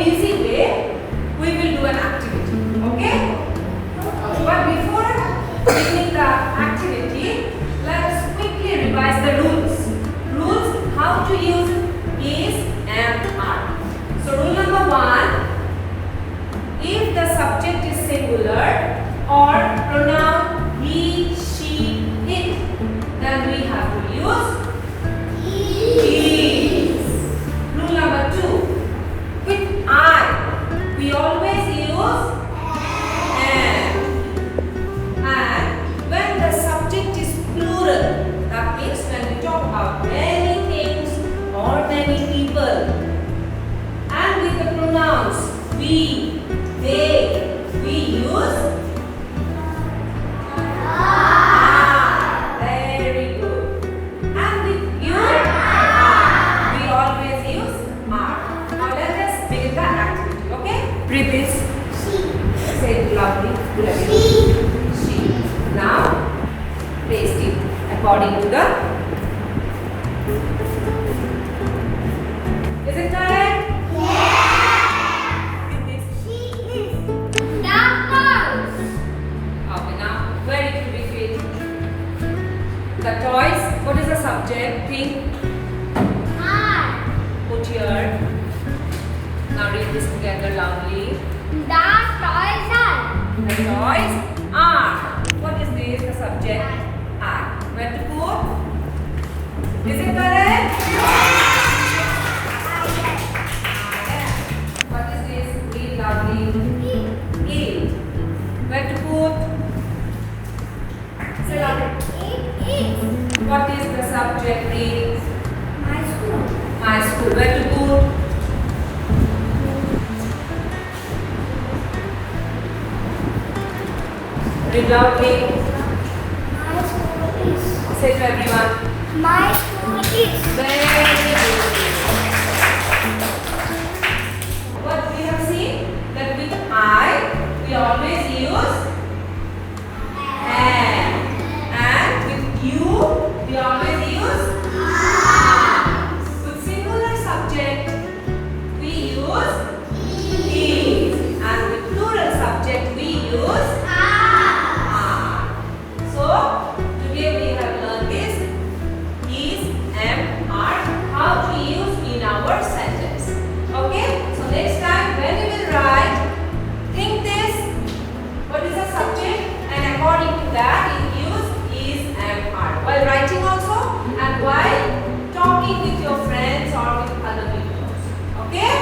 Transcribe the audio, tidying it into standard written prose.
easy way, we will do an activity. Okay? But before beginning the activity, let us quickly revise the rules. Rules how to use is and are. So rule number 1, if the subject is singular or pronoun he, she, it, then we have to use is. Rule number 2, with I, we always use and. And when the subject is plural, that means when we talk about many things or many people. And with the pronouns we, they, we use are. Very good. And with you, are. We always use are. Now let us begin the activity. Okay? Read this. Say it loudly. She. Now paste it according to the. Is it correct? Read this. Okay, now where it will be fit? The toys. What is the subject? Think. Put here. Now read this together loudly. The toys are. What is this? The subject? Are. Where to put? Is it correct? What is this? Read loudly. It. Where to put? Say loudly. What is the subject? Read. My school. Where to put? Read loudly. Say to everyone. My school is. Very good. What we have seen that with I we always use and with you we always use are. With singular subject we use is, and with plural subject we use are. So today we have learned this is, am, are, how to use in our sentence. Okay? So next time when we will write, think this, what is the subject, and according to that you use is, am, are. While writing also and while talking with your friends or with other people. Okay?